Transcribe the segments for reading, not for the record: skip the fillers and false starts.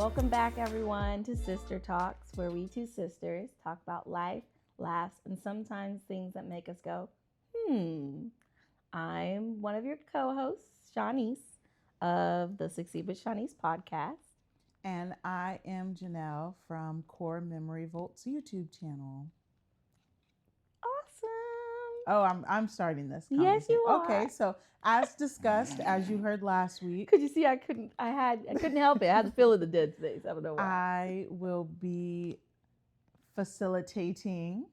Welcome back, everyone, to Sister Talks, where we two sisters talk about life, laughs, and sometimes things that make us go, I'm one of your co-hosts, Shanice, of the Succeed with Shanice podcast. And I am Janelle from Core Memory Volt's YouTube channel. Awesome. Oh, I'm starting this. Yes, you are. Okay, so as discussed, as you heard last week, Could you see I couldn't help it. I had the feel of the dead space. I don't know why. I will be facilitating.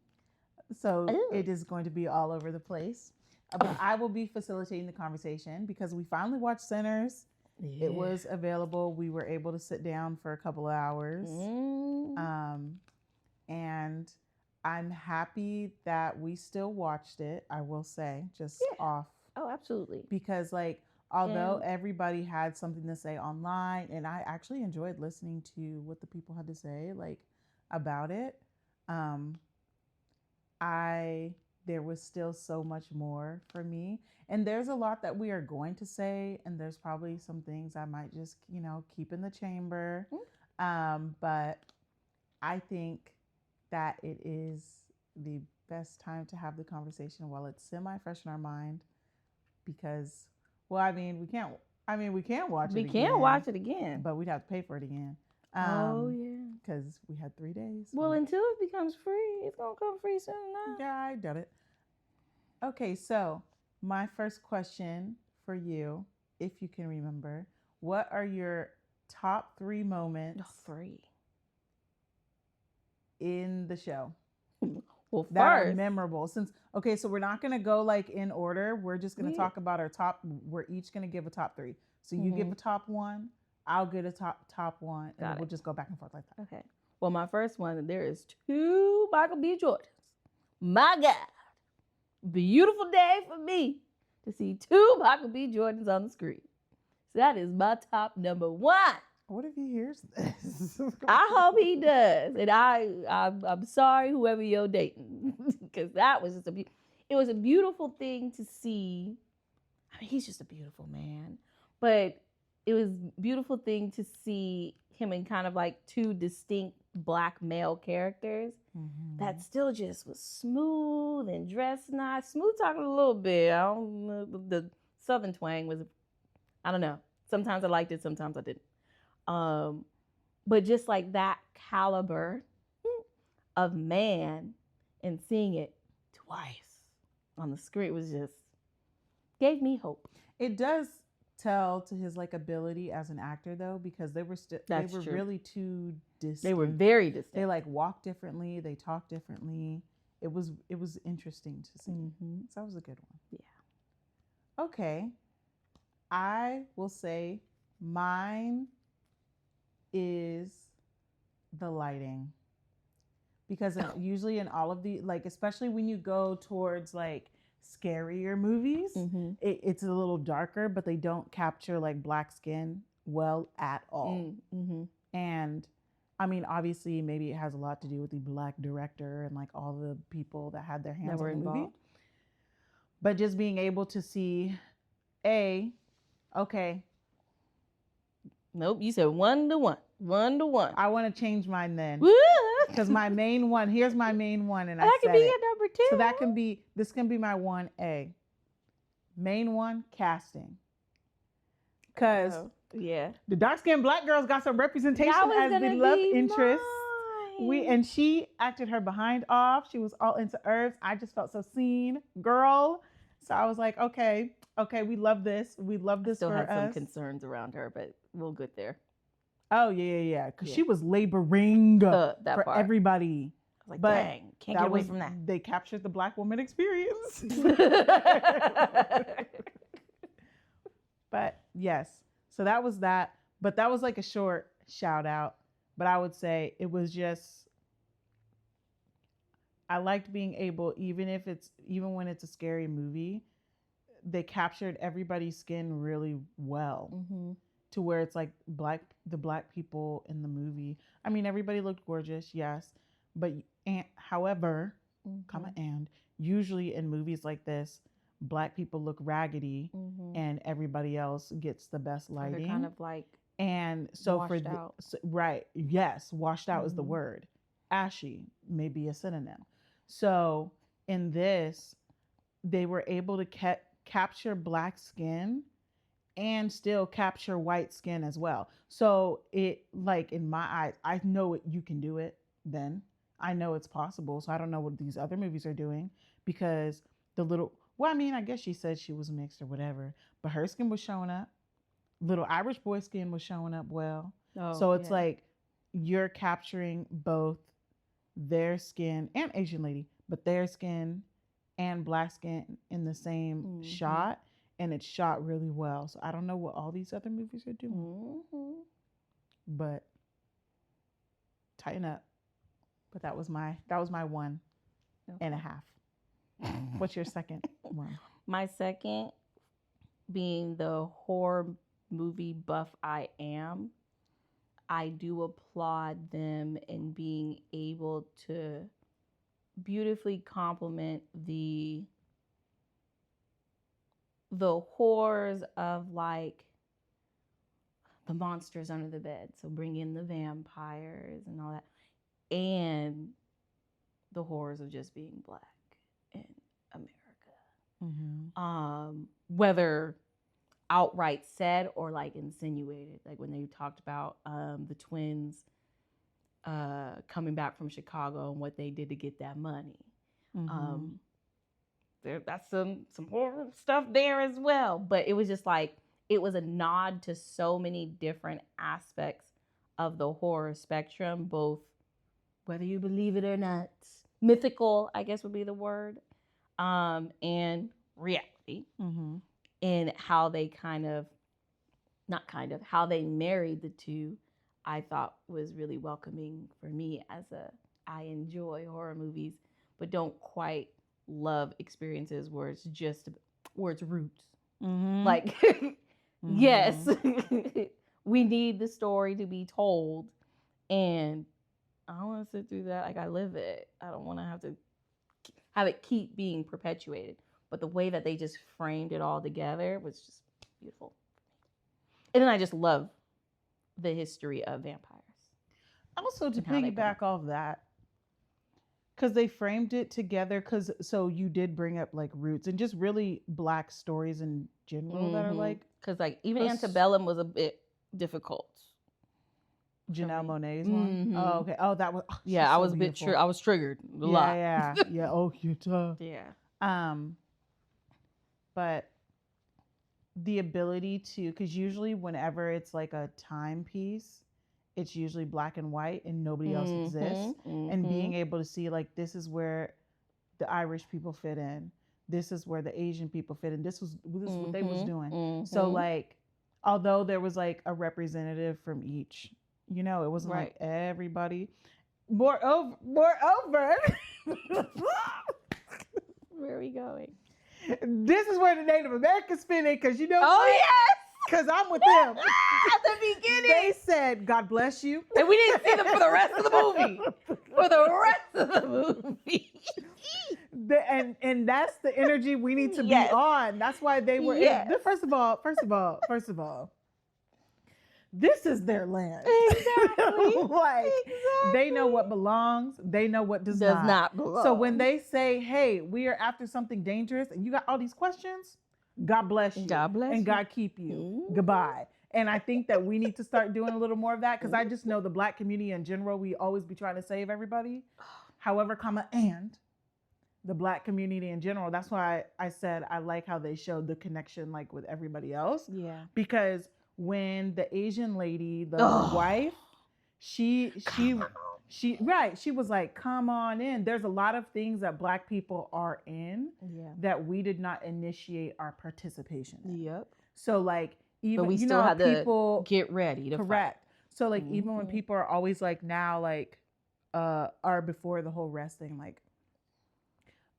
So it is going to be all over the place. But I will be facilitating the conversation because we finally watched Sinners. Yeah. It was available. We were able to sit down for a couple of hours. And I'm happy that we still watched it, I will say, just off. Oh, absolutely. Because although everybody had something to say online, and I actually enjoyed listening to what the people had to say, about it, there was still so much more for me. And there's a lot that we are going to say, and there's probably some things I might just, keep in the chamber. But I think that it is the best time to have the conversation while it's semi-fresh in our mind, because, we can watch it again. We can watch it again. But we'd have to pay for it again. Because we had 3 days. Well, until it becomes free, it's going to come free soon enough. Yeah, I doubt it. Okay, so my first question for you, if you can remember, what are your top 3 moments in the show? Well, that are memorable. So we're not going to go in order. We're just going to talk about our top. We're each going to give a top 3. So you give a top 1, I'll get a top 1, and we'll just go back and forth like that. Okay. Well, my first one, there is 2 Michael B. Jordans. My God. Beautiful day for me to see 2 Michael B. Jordans on the screen. So that is my top number 1. What if he hears this? I hope he does. And I'm sorry, whoever you're dating, because that was just it was a beautiful thing to see. I mean, he's just a beautiful man, but it was a beautiful thing to see him in kind of 2 distinct Black male characters that still just was smooth and dressed nice. Smooth talking a little bit. I don't know, the Southern twang was, I don't know. Sometimes I liked it, sometimes I didn't. But just that caliber of man and seeing it twice on the screen was just gave me hope. It does tell to his ability as an actor though, because they were really too distinct. They were very distinct. They walk differently, they talk differently. It was interesting to see. So that was a good one. Yeah. Okay. I will say mine is the lighting, because usually in all of the especially when you go towards scarier movies, it's a little darker, but they don't capture Black skin well at all. And I mean, obviously maybe it has a lot to do with the Black director and all the people that had their hands on the movie, but just being able to see Nope, you said 1 to 1. 1 to 1. I want to change mine then. Because my main one, here's my main one, and that can be your number 2. So this can be my 1A. Main one, casting. Because the dark-skinned Black girls got some representation as the love interest. And she acted her behind off. She was all into herbs. I just felt so seen, girl. So I was like, okay, we love this. We love this for us. Still had some concerns around her, but we'll get there. Oh, yeah. Because she was laboring for part. Everybody. I was like, dang, can't get away from that. They captured the Black woman experience. But yes, so that was that. But that was a short shout out. But I would say it was just, I liked being able, even when it's a scary movie, they captured everybody's skin really well. To where it's the Black people in the movie. I mean, everybody looked gorgeous, yes, but however, usually in movies like this, Black people look raggedy, and everybody else gets the best lighting. They're kind of And so Washed out. right, yes, washed out is the Mhm. word. Ashy may be a synonym. So in this, they were able to capture black skin and still capture white skin as well. So it, like, in my eyes, I know you can do it. Then I know it's possible. So I don't know what these other movies are doing, because the little, well, I mean, I guess she said she was mixed or whatever, but her skin was showing up. Little Irish boy skin was showing up well. Oh, So it's yeah. like you're capturing both their skin, and Asian lady, but their skin and black skin in the same shot, and it's shot really well. So I don't know what all these other movies are doing, but tighten up. But that was my one and a half. What's your second one? My second, being the horror movie buff I am, I do applaud them in being able to beautifully complement the horrors of, like, the monsters under the bed. So bring in the vampires and all that, and the horrors of just being black in America. Whether outright said or like insinuated, like when they talked about the twins coming back from Chicago and what they did to get that money. That's some horror stuff there as well, but it was just like, it was a nod to so many different aspects of the horror spectrum, both, whether you believe it or not, mythical, I guess would be the word, and reality, and how they how they married the two, I thought was really welcoming for me, as I enjoy horror movies, but don't quite love experiences where it's roots. Like, yes, we need the story to be told, and I don't want to sit through that. Like, I live it. I don't want to have it keep being perpetuated. But the way that they just framed it all together was just beautiful. And then I just love the history of vampires. Also, to piggyback off that, because they framed it together, so you did bring up like roots and just really black stories in general that are like, because like even Antebellum was a bit difficult. Janelle Monáe's one. Oh, okay. Oh, that was yeah. I was a bit I was triggered a lot. Yeah. Oh, you're tough. Yeah. But the ability to, because usually whenever it's like a timepiece, it's usually black and white and nobody else exists. And being able to see, like, this is where the Irish people fit in, this is where the Asian people fit in, this is what they was doing. So like, although there was like a representative from each, it wasn't like everybody. Moreover, where are we going? This is where the Native Americans fit in, because oh yes, because I'm with them. At the beginning, they said, "God bless you," and we didn't see them for the rest of the movie. For the rest of the movie. And that's the energy we need to be on. That's why they were. First of all, this is their land. Exactly. Like, they know what belongs. They know what does not belong. So when they say, "Hey, we are after something dangerous," and you got all these questions, God bless you. God bless and you. God keep you. Goodbye. And I think that we need to start doing a little more of that, because I just know the black community in general, we always be trying to save everybody. However, and the black community in general. That's why I said I like how they showed the connection, like, with everybody else. Yeah. Because when the Asian lady, the wife, she was like, "Come on in." There's a lot of things that black people are in that we did not initiate our participation in. Yep. So like, even but we still had people to get ready to correct. Fight. So like, even when people are always like now, like, are before the whole rest thing, like,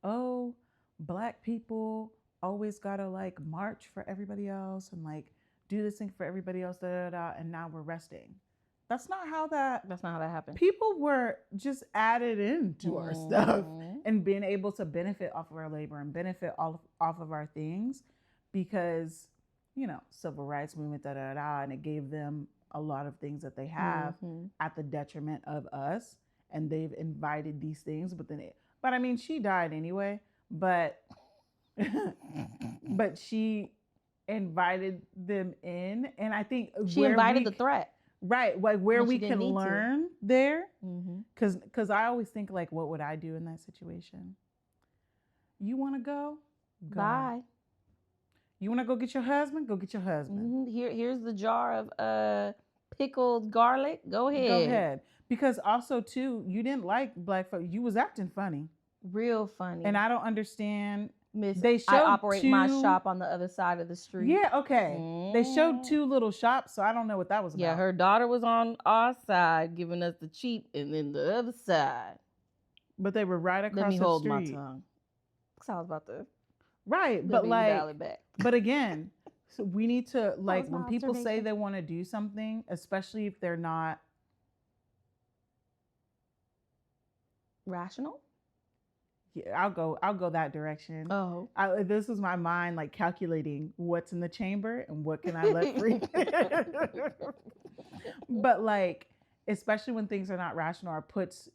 oh, black people always gotta like march for everybody else and like do this thing for everybody else, and now we're resting. That's not how that happened. People were just added into our stuff and being able to benefit off of our labor and benefit off of our things, because civil rights movement, and it gave them a lot of things that they have at the detriment of us, and they've invited these things, but I mean, she died anyway, but but she invited them in, and I think she invited the threat. Right, like where we can learn there, because I always think like, what would I do in that situation? You want to go? Bye. You want to go get your husband? Go get your husband. Here's the jar of pickled garlic. Go ahead. Go ahead. Because also too, you didn't like black folk. You was acting funny. Real funny. And I don't understand. Miss, I operate my shop on the other side of the street. Yeah, okay. They showed 2 little shops, so I don't know what that was about. Yeah, her daughter was on our side giving us the cheap, and then the other side. But they were right across the street. Let me hold my tongue. Because I was about to. Right, but like, but again, so we need to, like, when people say they want to do something, especially if they're not rational. Yeah, I'll go that direction. Oh, this was my mind like calculating what's in the chamber and what can I let free. But like, especially when things are not rational or puts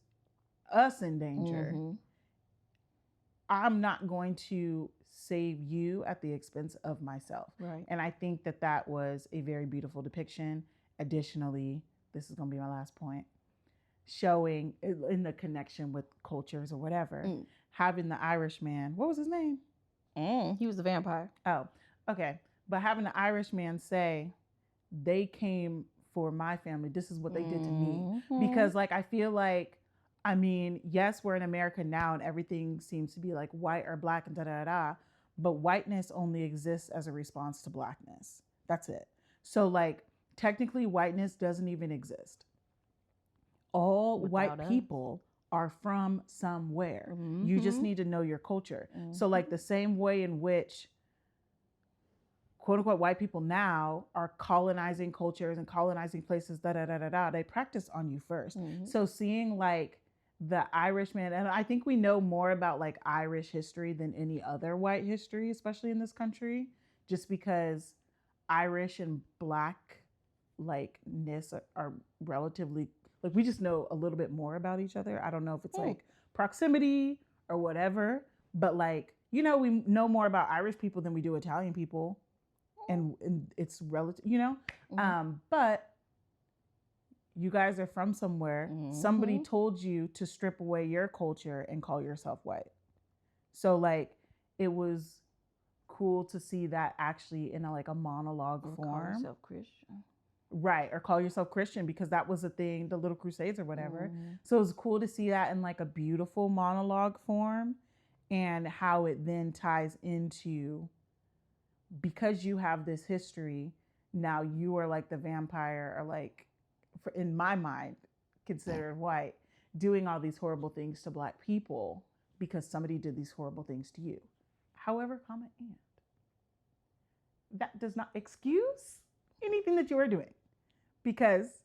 us in danger, I'm not going to save you at the expense of myself. Right. And I think that was a very beautiful depiction. Additionally, this is going to be my last point, showing in the connection with cultures or whatever. Having the Irishman, what was his name? He was the vampire. Oh, okay. But having the Irishman say, they came for my family. This is what they did to me. Because like, I feel like, I mean, yes, we're in America now and everything seems to be like white or black and da-da-da, but whiteness only exists as a response to blackness. That's it. So like, technically whiteness doesn't even exist. All white people are from somewhere. You just need to know your culture. So like the same way in which quote unquote white people now are colonizing cultures and colonizing places, they practice on you first. So seeing like the Irishman, and I think we know more about like Irish history than any other white history, especially in this country, just because Irish and blackness are relatively, like, we just know a little bit more about each other. I don't know if it's like proximity or whatever, but like, you know, we know more about Irish people than we do Italian people, and it's relative, you know. But you guys are from somewhere. Somebody told you to strip away your culture and call yourself white. So like, it was cool to see that actually in a monologue form. Call yourself Christian. Right, or call yourself Christian, because that was a thing, the Little Crusades or whatever. So it was cool to see that in like a beautiful monologue form, and how it then ties into, because you have this history, now you are like the vampire, or like, in my mind, considered white, doing all these horrible things to black people because somebody did these horrible things to you. However, comma, and that does not excuse anything that you are doing, because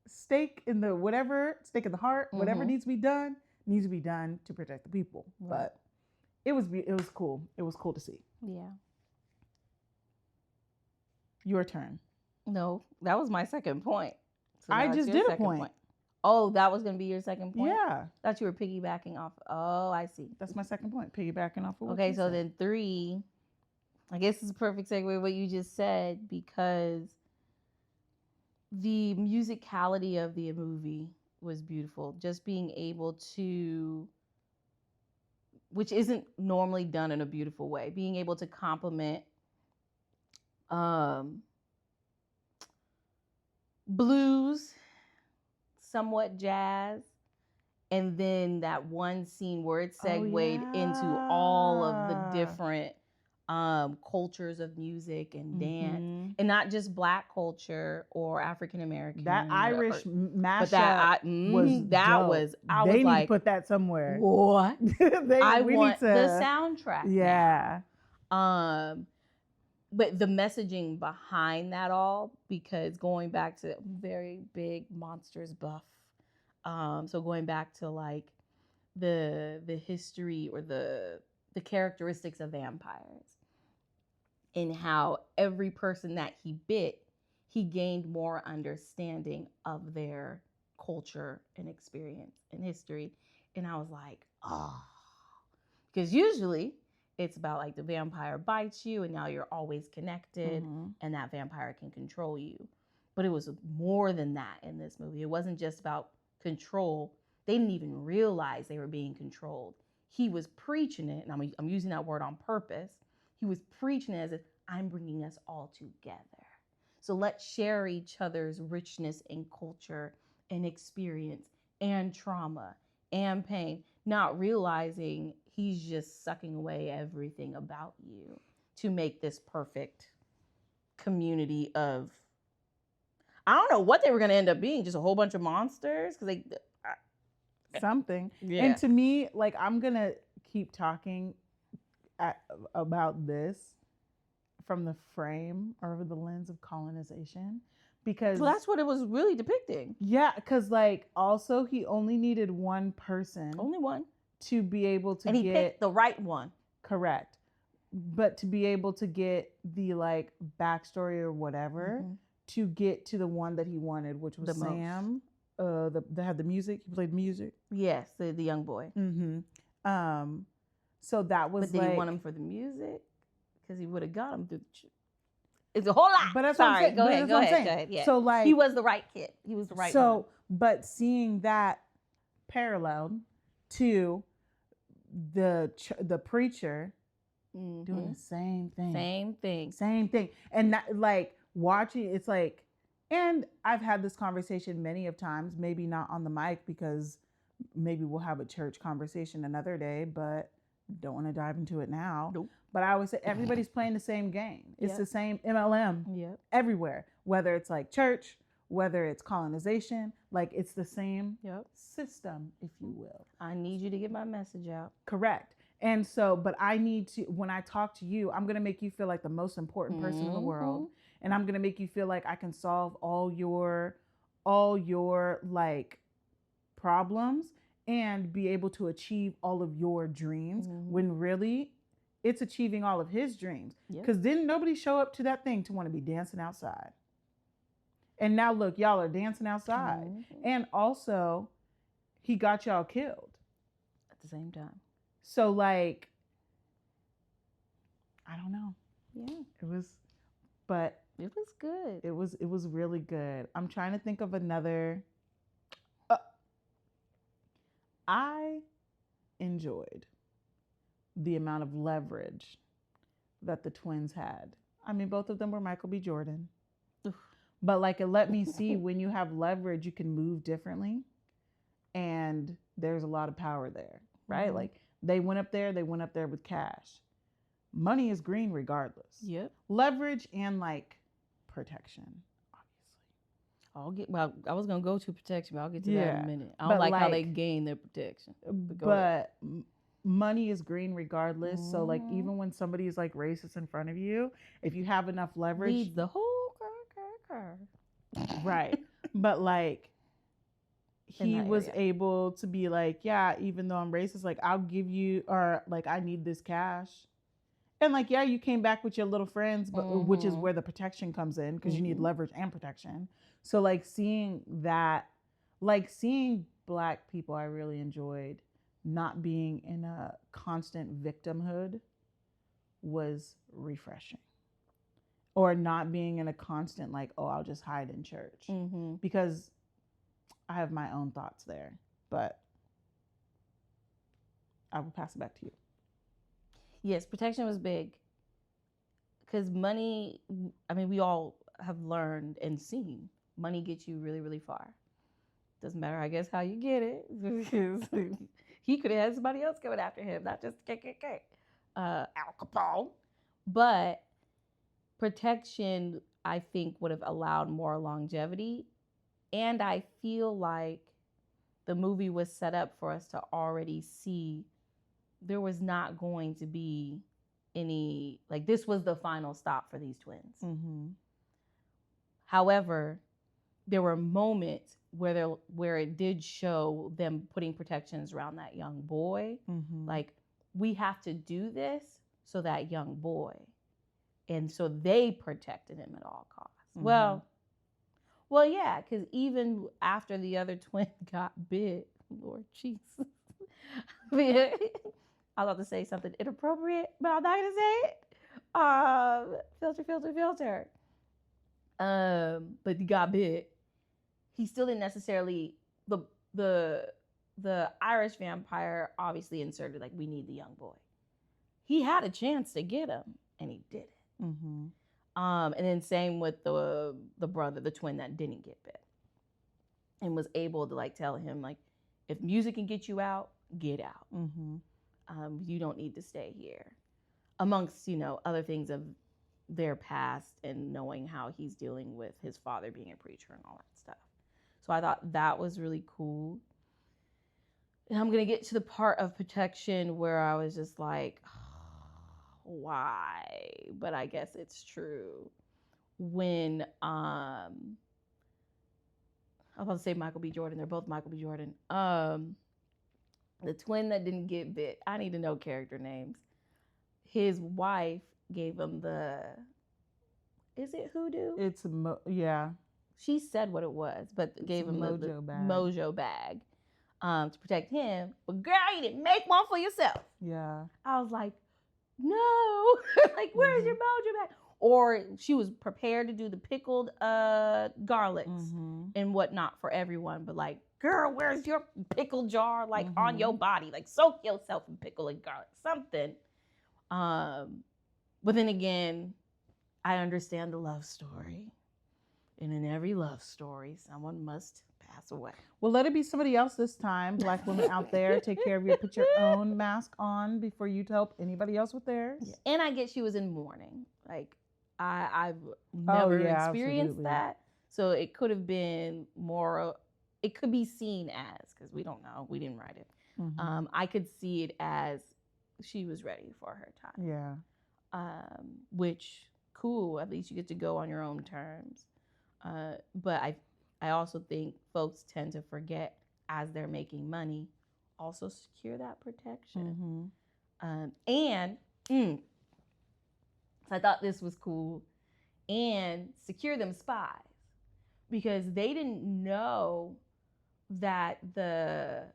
stake in the heart, whatever needs to be done to protect the people. But it was cool. It was cool to see. Yeah. Your turn. No, that was my second point. So I just did a point. Oh, that was going to be your second point? Yeah. Thought you were piggybacking off. Oh, I see. That's my second point, piggybacking off of what okay, you so said. then 3, I guess it's a perfect segue what you just said, because the musicality of the movie was beautiful. Just being able to, which isn't normally done in a beautiful way, being able to complement blues, somewhat jazz, and then that one scene where it segued into all of the different cultures of music and dance, and not just Black culture or African American. That Irish mashup, but that was dope. They need like, to put that somewhere. What? I want the soundtrack. Yeah. Now. But the messaging behind that all, because going back to very big monsters buff, so going back to like the history or the characteristics of vampires, and how every person that he bit, he gained more understanding of their culture and experience and history. And I was like, oh, because usually it's about like the vampire bites you and now you're always connected and that vampire can control you. But it was more than that in this movie. It wasn't just about control. They didn't even realize they were being controlled. He was preaching it, and I'm using that word on purpose. He was preaching it as if I'm bringing us all together. So let's share each other's richness and culture and experience and trauma and pain, not realizing he's just sucking away everything about you to make this perfect community of, I don't know what they were going to end up being, just a whole bunch of monsters, because they something. Yeah. And to me, like, I'm going to keep talking about this from the frame or the lens of colonization, because well, that's what it was really depicting. Yeah, because like also he only needed one person, only one, to be able to and he get picked the right one. Correct, but to be able to get the like backstory or whatever to get to the one that he wanted, which was The Sam. They had the music. He played music. Yes, the young boy. So that was. But did like, he want him for the music? Because he would have got him through. It's a whole lot. But that's Sorry, what I'm saying. go ahead. Yeah. So like he was the right kid. He was the right one. So, but seeing that paralleled to the preacher doing the same thing, and that, like watching, it's like, and I've had this conversation many of times, maybe not on the mic because maybe we'll have a church conversation another day, but don't want to dive into it now. Nope. But I always say everybody's playing the same game. It's the same MLM everywhere, whether it's like church, whether it's colonization, like it's the same system, if you will. I need you to get my message out. Correct. And so, but I need to, when I talk to you, I'm going to make you feel like the most important person in the world. And I'm going to make you feel like I can solve all your like problems and be able to achieve all of your dreams, when really it's achieving all of his dreams. Because didn't nobody show up to that thing to want to be dancing outside? And now look, y'all are dancing outside. And also, he got y'all killed at the same time. So like, I don't know. Yeah. It was good. It was really good. I'm trying to think of another. I enjoyed the amount of leverage that the twins had. I mean, both of them were Michael B. Jordan. But like, it let me see when you have leverage, you can move differently. And there's a lot of power there, right? Like they went up there with cash. Money is green regardless. Yep. Leverage and like protection, obviously. I was going to go to protection, but I'll get to that in a minute. I don't like how they gain their protection. But money is green regardless. So like, even when somebody is like racist in front of you, if you have enough leverage, leads the whole car. Right. But like, he was able to be like, yeah, even though I'm racist, like I'll give you, or like I need this cash. And like, yeah, you came back with your little friends, but which is where the protection comes in, because you need leverage and protection. So like seeing that, like seeing Black people, I really enjoyed not being in a constant victimhood was refreshing. Or not being in a constant like, oh, I'll just hide in church. Because I have my own thoughts there. But I will pass it back to you. Yes, protection was big. Because money, I mean, we all have learned and seen money gets you really, really far. Doesn't matter, I guess, how you get it. He could have had somebody else coming after him, not just KKK. Al Capone. But protection, I think, would have allowed more longevity. And I feel like the movie was set up for us to already see there was not going to be any, like, this was the final stop for these twins. However, there were moments where it did show them putting protections around that young boy. Like, we have to do this so that young boy. And so they protected him at all costs. Well, Well, yeah, because even after the other twin got bit, Lord Jesus. I was about to say something inappropriate, but I'm not gonna say it. Filter, filter, filter. But he got bit. He still didn't necessarily the the the Irish vampire obviously inserted like we need the young boy. He had a chance to get him, and he did it. Mm-hmm. And then same with the brother, the twin that didn't get bit, and was able to like tell him like, if music can get you out, get out. Mm-hmm. You don't need to stay here. Amongst other things of their past and knowing how he's dealing with his father being a preacher and all that stuff. So I thought that was really cool. And I'm gonna get to the part of protection where I was just like, why? But I guess it's true. When I was about to say Michael B. Jordan. They're both Michael B. Jordan. The twin that didn't get bit. I need to know character names. His wife gave him the. Is it hoodoo? It's yeah. She said what it was, but gave him the bag. mojo bag to protect him. But girl, you didn't make one for yourself. Yeah. I was like, no. Like, where's your mojo bag? Or she was prepared to do the pickled garlics and whatnot for everyone. But like, girl, where's your pickle jar? Like on your body. Like, soak yourself in pickle and garlic. Something. But then again, I understand the love story. And in every love story, someone must pass away. Well, let it be somebody else this time. Black women out there, take care of you. Put your own mask on before you help anybody else with theirs. Yeah. And I get she was in mourning. Like, I've never experienced that. So it could have been more, it could be seen as, because we don't know, we didn't write it. I could see it as she was ready for her time. Yeah. Which, cool, at least you get to go on your own terms. But I also think folks tend to forget as they're making money, also secure that protection. So I thought this was cool. And secure them spies, because they didn't know that the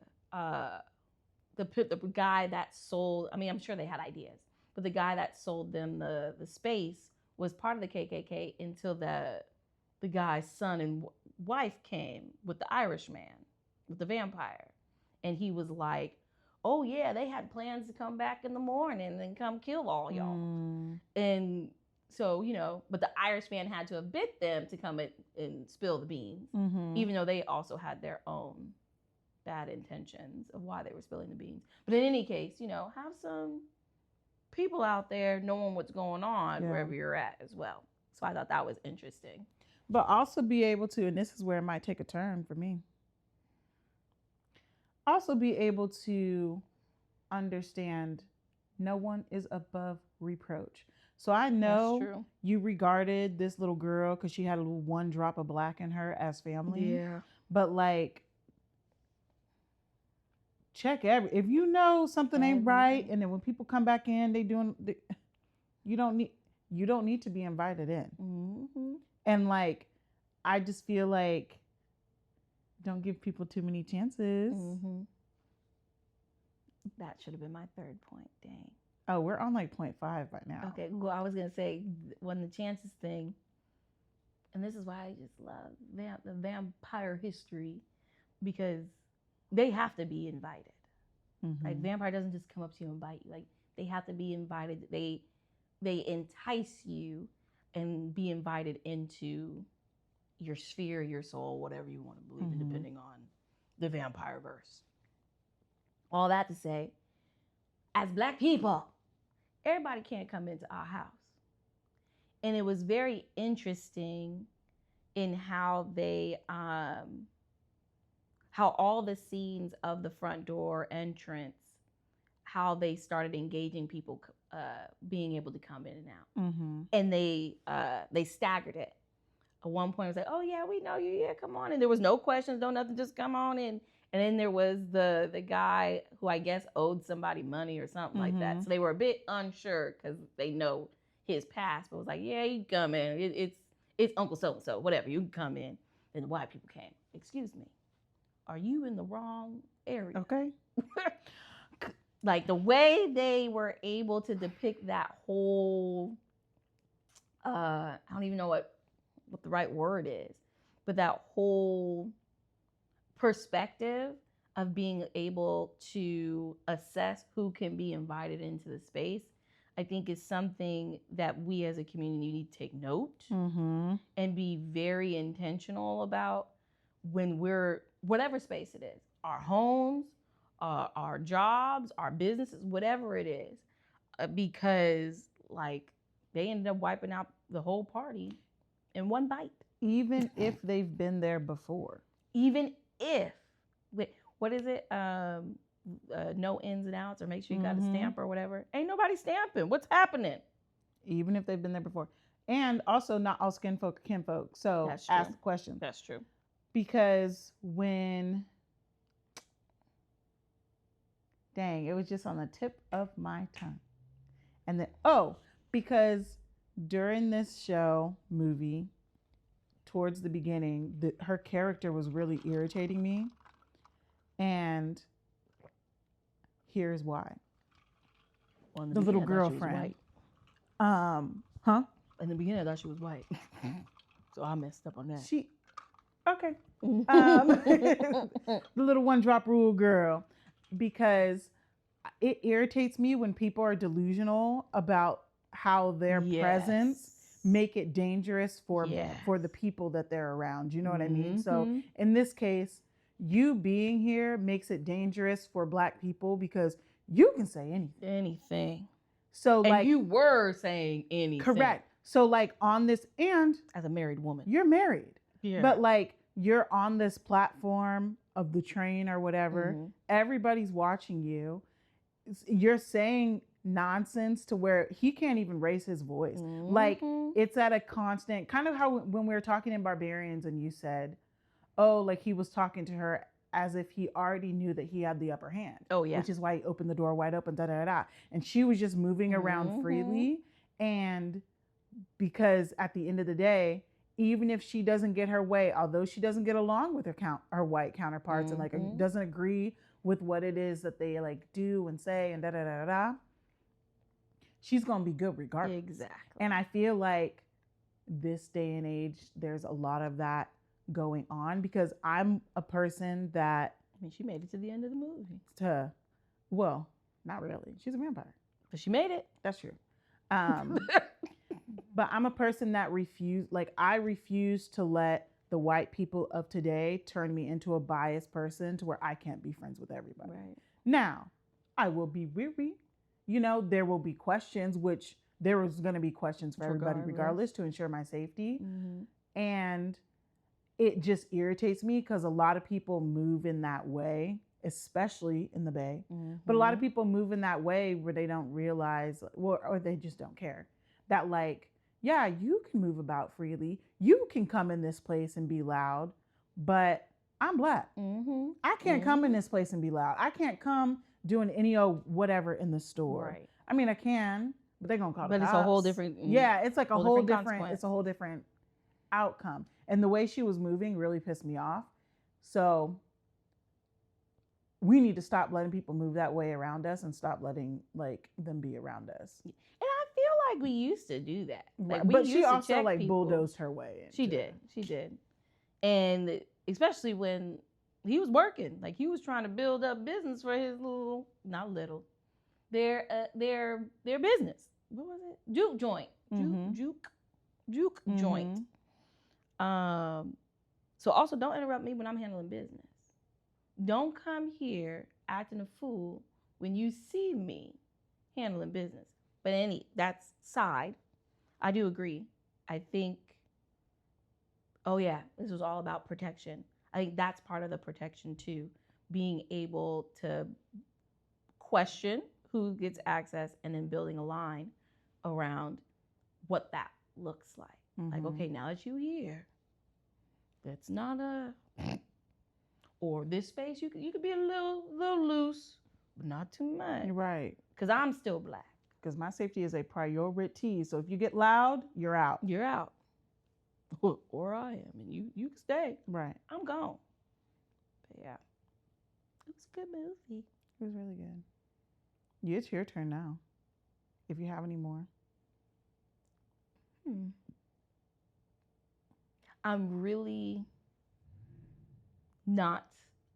guy that sold, I mean, I'm sure they had ideas, but the guy that sold them the space was part of the KKK until the guy's son and wife came with the Irishman, with the vampire. And he was like, oh yeah, they had plans to come back in the morning and come kill all y'all. And so, but the Irishman had to have bit them to come and spill the beans, even though they also had their own bad intentions of why they were spilling the beans. But in any case, have some people out there knowing what's going on wherever you're at as well. So I thought that was interesting. But also be able to, and this is where it might take a turn for me, also be able to understand no one is above reproach. So I know you regarded this little girl, because she had a little one drop of black in her, as family. Yeah. But like, check if you know something ain't right, and then when people come back in, you don't need to be invited in. And like, I just feel like, don't give people too many chances. That should have been my third point. Dang. Oh, we're on like 0.5 right now. Okay, well, I was going to say, when the chances thing, and this is why I just love the vampire history, because they have to be invited. Like, vampire doesn't just come up to you and bite you. Like, they have to be invited. They entice you and be invited into your sphere, your soul, whatever you want to believe in, depending on the vampire verse. All that to say, as Black people, everybody can't come into our house. And it was very interesting in how they, how all the scenes of the front door entrance, how they started engaging people being able to come in and out. And they staggered it. At one point, it was like, oh yeah, we know you, yeah, come on in. There was no questions, no nothing, just come on in. And then there was the guy who I guess owed somebody money or something like that. So they were a bit unsure because they know his past, but was like, yeah, you can come in. It's Uncle So-and-so, whatever, you can come in. Then the white people came. Excuse me, are you in the wrong area? Okay. Like the way they were able to depict that whole, I don't even know what the right word is, but that whole perspective of being able to assess who can be invited into the space, I think is something that we as a community need to take note and be very intentional about when we're, whatever space it is, our homes, our jobs, our businesses, whatever it is, because like they ended up wiping out the whole party in one bite. Even if they've been there before. Even if, wait, what is it? No ins and outs, or make sure you got a stamp or whatever. Ain't nobody stamping. What's happening? Even if they've been there before. And also, not all skin folk are kinfolk. So ask the question. That's true. Because dang, it was just on the tip of my tongue. And then, because during this movie, towards the beginning, her character was really irritating me. And here's why. Well, the little girlfriend. In the beginning, I thought she was white. So I messed up on that. Okay. The little one drop rule girl. Because it irritates me when people are delusional about how their presence make it dangerous for the people that they're around. You know what I mean? So in this case, you being here makes it dangerous for Black people because you can say anything. Anything. So and like you were saying anything. Correct. So like on this, and as a married woman, you're married. Yeah. But like you're on this platform of the train or whatever. Everybody's watching you. You're saying nonsense to where he can't even raise his voice. Like it's at a constant, kind of how when we were talking in Barbarians and you said, oh, like he was talking to her as if he already knew that he had the upper hand. Oh yeah. Which is why he opened the door wide open, da da da. And she was just moving around freely. And because at the end of the day, even if she doesn't get her way, although she doesn't get along with her white counterparts and like doesn't agree with what it is that they like do and say and da da da da, she's gonna be good regardless. Exactly. And I feel like this day and age, there's a lot of that going on because I'm a person that, I mean, she made it to the end of the movie. Well, not really. She's a vampire, but she made it. That's true. But I'm a person that I refuse to let the white people of today turn me into a biased person to where I can't be friends with everybody. Right. Now, I will be weary. You know, there will be questions, which there was going to be questions for everybody regardless to ensure my safety. And it just irritates me because a lot of people move in that way, especially in the Bay. But a lot of people move in that way where they don't realize, or they just don't care. That like, yeah, you can move about freely. You can come in this place and be loud, but I'm Black. I can't come in this place and be loud. I can't come doing any old whatever in the store. Right. I mean, I can, but they're going to call the cops. But it's a whole different... Yeah, it's like a whole different it's a whole different outcome. And the way she was moving really pissed me off. So we need to stop letting people move that way around us and stop letting like them be around us. And I feel like we used to do that. Like, but she also like people. Bulldozed her way. She did. And especially when he was working, like he was trying to build up business for his their business. What was it? Juke joint. Juke joint. So also don't interrupt me when I'm handling business. Don't come here acting a fool when you see me handling business. But that's side. I do agree. I think, this was all about protection. I think that's part of the protection too. Being able to question who gets access and then building a line around what that looks like. Like, okay, now that you're here, that's not or this space, you could be a little loose, but not too much. Right. Because I'm still Black. Because my safety is a priority. So if you get loud, you're out. You're out. or I am, and you can stay. Right. I'm gone. But yeah, it was a good movie. It was really good. Yeah, it's your turn now. If you have any more. I'm really not.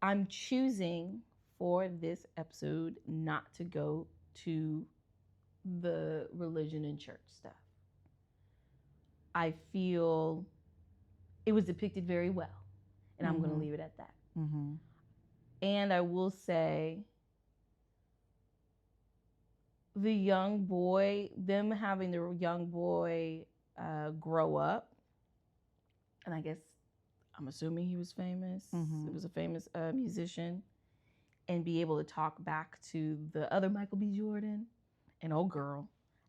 I'm choosing for this episode not to go to the religion and church stuff. I feel it was depicted very well, and I'm going to leave it at that. Mm-hmm. And I will say, the young boy, them having the young boy grow up, and I guess I'm assuming he was famous. Mm-hmm. It was a famous musician, and be able to talk back to the other Michael B. Jordan and old girl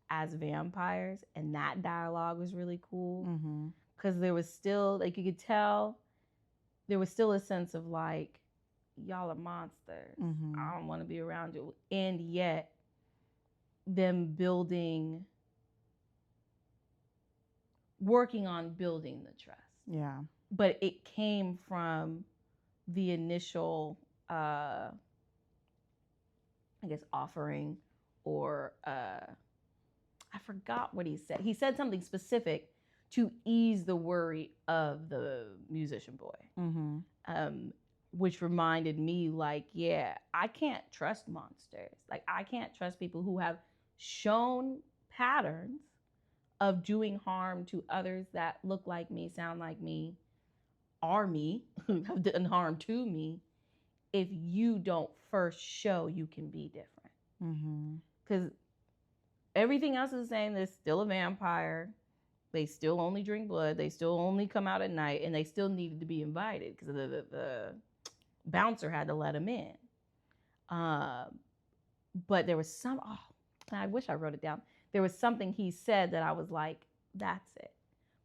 as vampires, and that dialogue was really cool because there was still, like, you could tell there was still a sense of like, y'all are monsters. I don't want to be around you, and yet them working on building the trust. Yeah. But it came from the initial, I guess, offering, or I forgot what he said. He said something specific to ease the worry of the musician boy, which reminded me, like, yeah, I can't trust monsters. Like, I can't trust people who have shown patterns of doing harm to others that look like me, sound like me, are me, have done harm to me, if you don't first show you can be different. Because everything else is the same. There's still a vampire. They still only drink blood. They still only come out at night, and they still needed to be invited because the bouncer had to let them in. But there was I wish I wrote it down. There was something he said that I was like, that's it.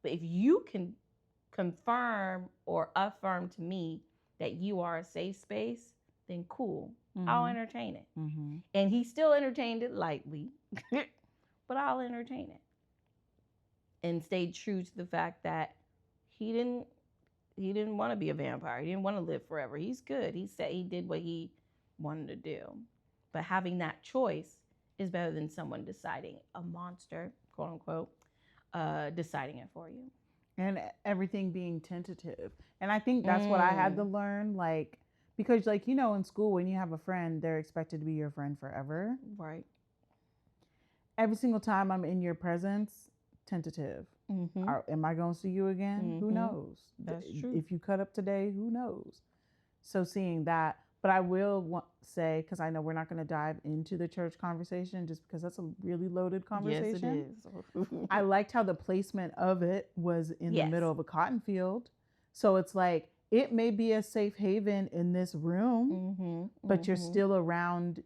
But if you can confirm or affirm to me that you are a safe space, then cool. I'll entertain it. And he still entertained it lightly, but I'll entertain it. And stayed true to the fact that he didn't want to be a vampire. He didn't want to live forever. He's good. He said he did what he wanted to do. But having that choice is better than someone deciding, a monster, quote unquote, deciding it for you. And everything being tentative. And I think that's what I had to learn, like, because, like, you know, in school, when you have a friend, they're expected to be your friend forever. Right. Every single time I'm in your presence, tentative. Am I going to see you again? Who knows? That's true. If you cut up today, who knows? So seeing that, but I will say, because I know we're not going to dive into the church conversation just because that's a really loaded conversation. Yes, it is. I liked how the placement of it was in the middle of a cotton field. So it's like, it may be a safe haven in this room, but you're still around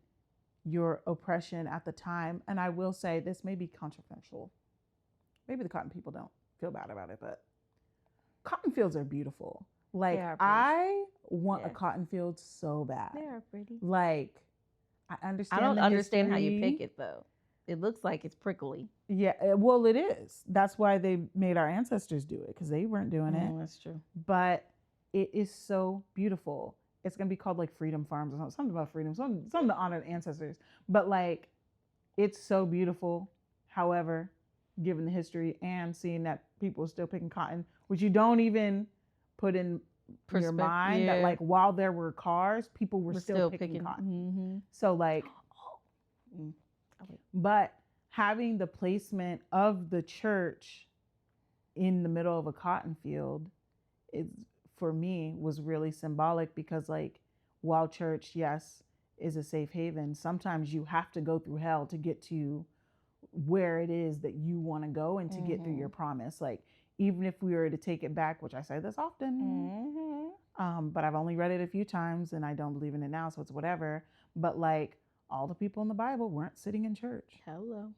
your oppression at the time. And I will say, this may be controversial. Maybe the cotton people don't feel bad about it, but cotton fields are beautiful. Like, I want a cotton field so bad. They are pretty. Like, I understand. I don't understand how you pick it, though. It looks like it's prickly. Yeah, well, it is. That's why they made our ancestors do it, because they weren't doing it. That's true. But it is so beautiful. It's going to be called, like, Freedom Farms or something about freedom, something to honor the ancestors. But, like, it's so beautiful. However, given the history and seeing that people are still picking cotton, which you don't even put in your mind, that, like, while there were cars, people were still picking cotton. So, like, but having the placement of the church in the middle of a cotton field is, for me, was really symbolic, because, like, while church, yes, is a safe haven, sometimes you have to go through hell to get to where it is that you want to go and to get through your promise. Like, even if we were to take it back, which I say this often, but I've only read it a few times and I don't believe in it now, so it's whatever. But, like, all the people in the Bible weren't sitting in church. Hello.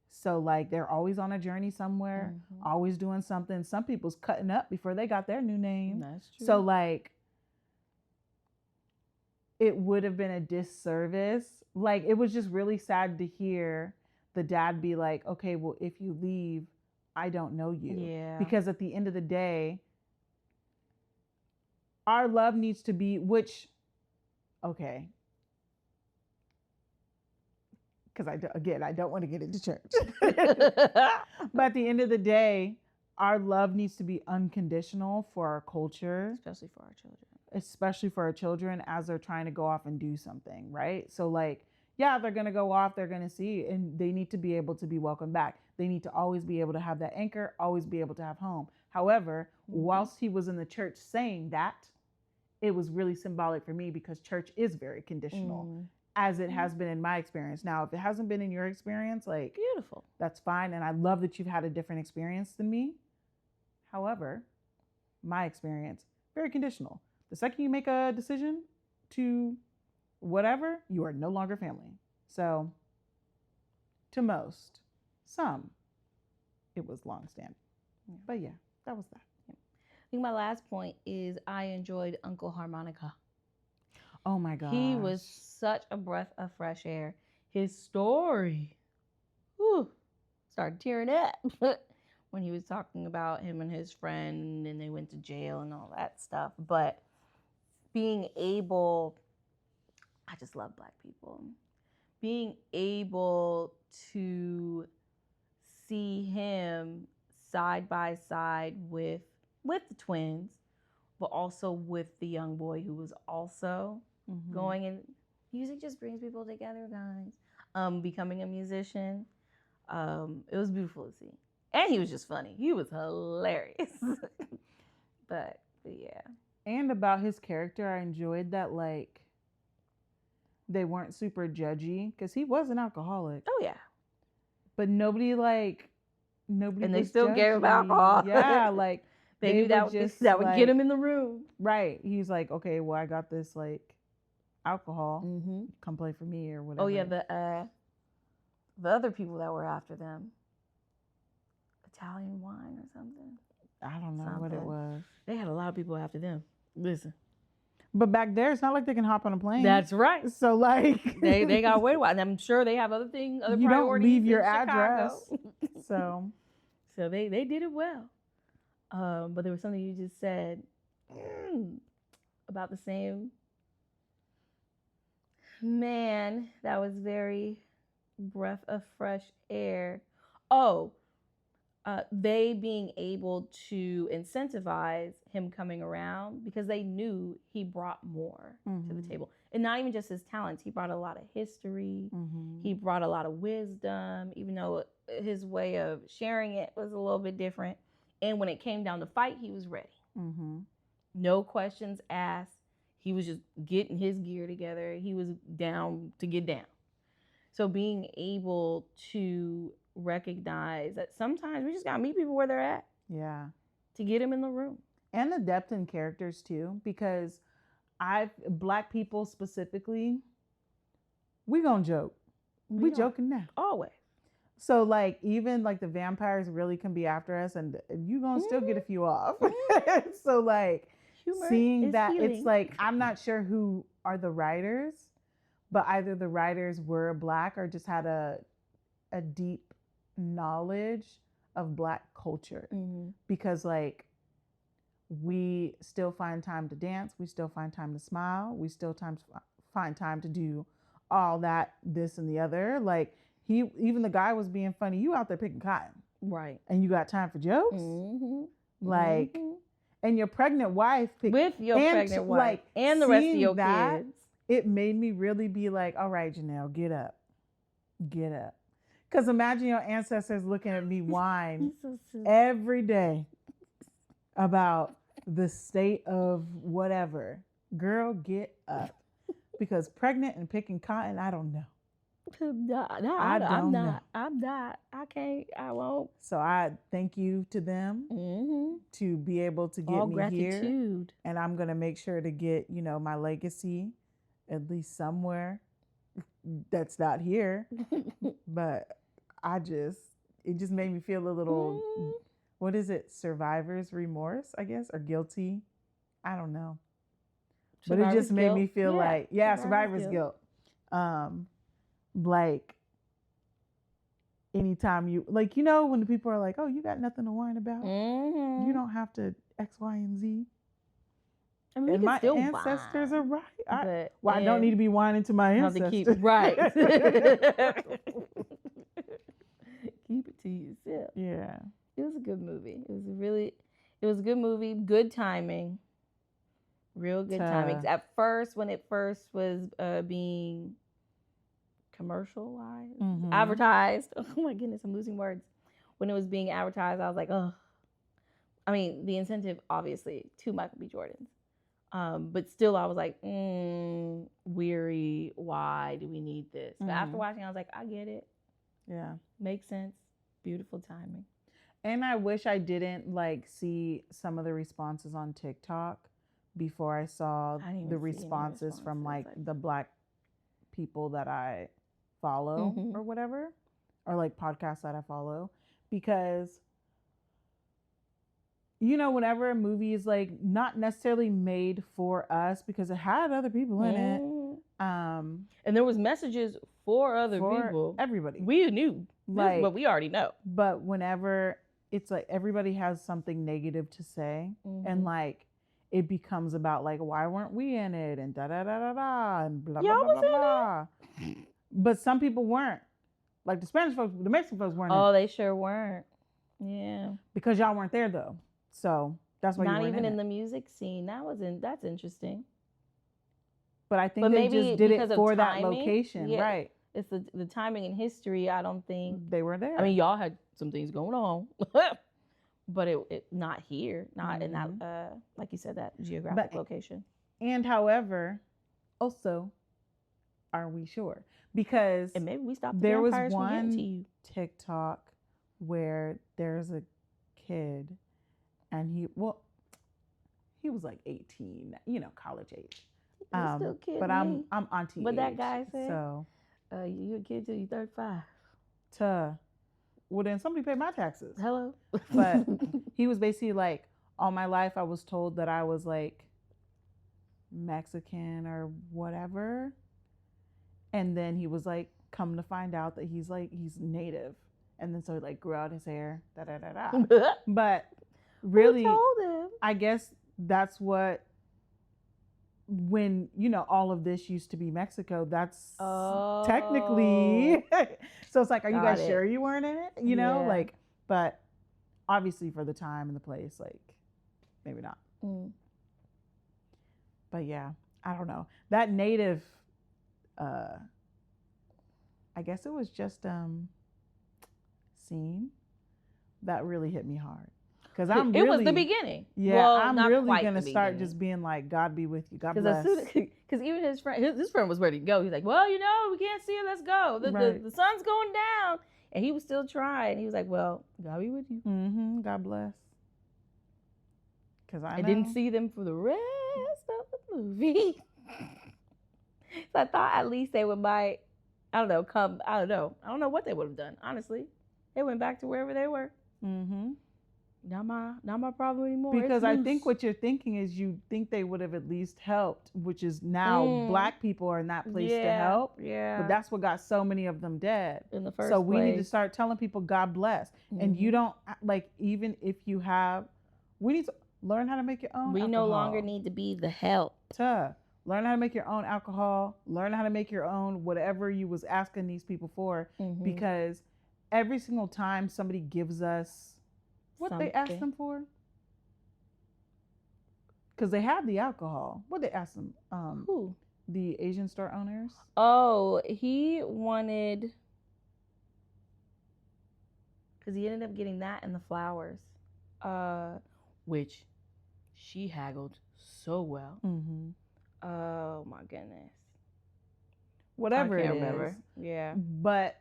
So, like, they're always on a journey somewhere, always doing something. Some people's cutting up before they got their new name. That's true. So, like, it would have been a disservice. Like, it was just really sad to hear the dad be like, okay, well, if you leave, I don't know you. Yeah. Because at the end of the day, our love needs to be, okay. Because I don't want to get into church. But at the end of the day, our love needs to be unconditional for our culture. Especially for our children. Especially for our children as they're trying to go off and do something, right? So like, yeah, they're going to go off, they're going to see, and they need to be able to be welcomed back. They need to always be able to have that anchor, always be able to have home. However, whilst he was in the church saying that, it was really symbolic for me because church is very conditional, as it has been in my experience. Now, if it hasn't been in your experience, like, beautiful, that's fine. And I love that you've had a different experience than me. However, my experience, very conditional. The second you make a decision to whatever, you are no longer family. So, to most, some, it was long-standing. Yeah. But yeah, that was that. Yeah. I think my last point is I enjoyed Uncle Harmonica. Oh my God. He was such a breath of fresh air. His story, whew, started tearing up when he was talking about him and his friend and they went to jail and all that stuff. But being able, I just love Black people. Being able to see him side by side with the twins, but also with the young boy who was also going, and music just brings people together, guys. Becoming a musician, it was beautiful to see. And he was just funny. He was hilarious. but yeah. And about his character, I enjoyed that, like, they weren't super judgy because he was an alcoholic. Oh yeah. But nobody and they still gave him alcohol. Yeah, like they knew that would get him in the room. Right. He's like, okay, well, I got this like alcohol. Come play for me or whatever. Oh yeah, the other people that were after them, Italian wine or something. I don't know what it was. They had a lot of people after them. Listen. But back there, it's not like they can hop on a plane. That's right. So like they got way wild. And I'm sure they have other things, other you priorities. You don't leave your Chicago. address. So they did it well. But there was something you just said about the same man that was very breath of fresh air. They being able to incentivize him coming around because they knew he brought more to the table. And not even just his talents. He brought a lot of history. He brought a lot of wisdom, even though his way of sharing it was a little bit different. And when it came down to fight, he was ready. No questions asked. He was just getting his gear together. He was down to get down. So being able to recognize that sometimes we just gotta meet people where they're at. Yeah. To get them in the room. And the depth in characters too, because Black people specifically, we gonna joke. We joking now. Always. So like even like the vampires really can be after us and you gonna still get a few off. So like humor seeing that healing. It's like I'm not sure who are the writers, but either the writers were Black or just had a deep knowledge of Black culture. Because like we still find time to dance, we still find time to smile, we still find time to do all that, this and the other. Like even the guy was being funny. You out there picking cotton, right? And you got time for jokes, like, and your pregnant wife with your pregnant wife, like, and the rest of your kids. It made me really be like, all right, Janelle, get up. Because imagine your ancestors looking at me whine every day about the state of whatever. Girl, get up. Because pregnant and picking cotton, I don't know. I'm not. I can't. I won't. So I thank you to them to be able to get me gratitude. Here. And I'm going to make sure to get, my legacy at least somewhere that's not here. But it just made me feel a little, what is it? Survivor's remorse, I guess, or guilty. I don't know. But it just made me feel like, survivor's guilt. Like, anytime you like, you know, when the people are like, oh, you got nothing to whine about. Mm-hmm. You don't have to X, Y, and Z. I mean, we And can my still ancestors whine, are right. I but don't need to be whining to my have to ancestors. right. Keep it to yourself. Yeah. It was a good movie. It was a good movie. Good timing. Real good timing. At first, when it first was being commercialized, advertised. Oh my goodness, I'm losing words. When it was being advertised, I was like, oh. I mean, the incentive, obviously, to Michael B. Jordan's. But still, I was like, weary. Why do we need this? But after watching, I was like, I get it. Yeah. Makes sense. Beautiful timing. And I wish I didn't like see some of the responses on TikTok before I saw the responses from like the Black people that I follow or whatever, or like podcasts that I follow, because you know, whenever a movie is like not necessarily made for us because it had other people in it, and there was messages for other people, everybody. We knew, like, but we already know. But whenever it's like everybody has something negative to say, and like it becomes about like, why weren't we in it, and da da da da da, and blah blah blah blah blah. But some people weren't. Like the Spanish folks, the Mexican folks weren't. Oh, they sure weren't. Yeah. Because y'all weren't there though. So that's why not you even in the music scene. That's interesting. But I think they just did it for that location, yeah. Right? It's the timing and history. I don't think they were there. I mean, y'all had some things going on, but it not here, not in that like you said, that geographic location. And however, also, are we sure? Because and maybe we stopped. There was one TikTok where there's a kid. And he was like 18, you know, college age. Still kid but I'm auntie. What that guy said? So you a kid till you 35. Well, then somebody pay my taxes. Hello. But he was basically like, all my life I was told that I was like Mexican or whatever. And then he was like, come to find out that he's native. And then so he like grew out his hair, da da da da. But really, I guess that's what, when, you know, all of this used to be Mexico, that's technically. So it's like, are you guys sure you weren't in it? You know, like, but obviously for the time and the place, like, maybe not. But yeah, I don't know. That native, I guess it was just scene that really hit me hard. Because it was the beginning. Yeah, well, I'm really going to start just being like, God be with you. God bless. Because even his friend was ready to go. He's like, well, you know, we can't see it. Let's go. The sun's going down. And he was still trying. He was like, well, God be with you. God bless. Because I didn't see them for the rest of the movie. So I thought at least they would I don't know what they would have done, honestly. They went back to wherever they were. Not my problem anymore. Because I think what you're thinking is you think they would have at least helped, which is now Black people are in that place to help. Yeah. But that's what got so many of them dead. In the first place. So we need to start telling people God bless. And you don't, like, even if you have, we need to learn how to make your own alcohol. No longer need to be the help. Learn how to make your own alcohol. Learn how to make your own whatever you was asking these people for. Because every single time somebody gives us what they asked them for, because they had the alcohol. What they asked them? Who? The Asian store owners. Oh, he wanted, because he ended up getting that and the flowers, which she haggled so well. Oh my goodness. Whatever I it can't remember. is. Yeah. But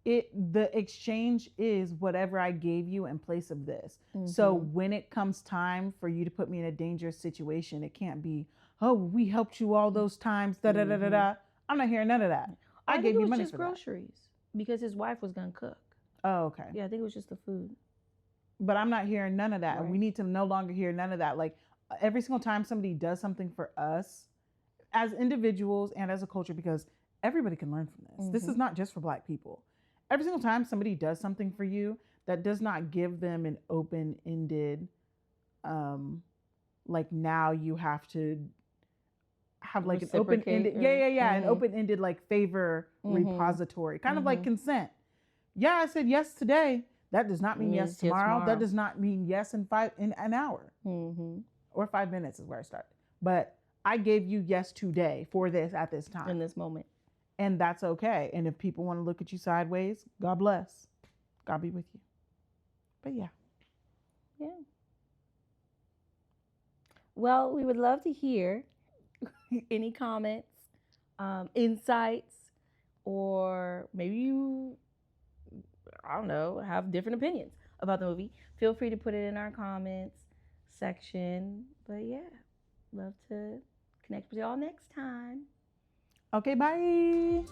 the exchange is whatever I gave you in place of this. So when it comes time for you to put me in a dangerous situation, it can't be, oh, we helped you all those times, da da da da da. I'm not hearing none of that. I gave you money for groceries because his wife was gonna cook. Oh, okay. Yeah, I think it was just the food. But I'm not hearing none of that. Right. We need to no longer hear none of that. Like every single time somebody does something for us as individuals and as a culture, because everybody can learn from this. This is not just for Black people. every single time somebody does something for you, that does not give them an open-ended, like now you have to have like an open-ended, an open-ended like favor repository, kind of like consent. Yeah, I said yes today. That does not mean yes tomorrow. That does not mean yes in an hour or 5 minutes is where I start. But I gave you yes today for this at this time in this moment, and that's okay. And if people want to look at you sideways, God bless. God be with you. But yeah. Well, we would love to hear any comments, insights, or maybe you, I don't know, have different opinions about the movie. Feel free to put it in our comments section. But yeah, love to connect with y'all next time. Okay, bye.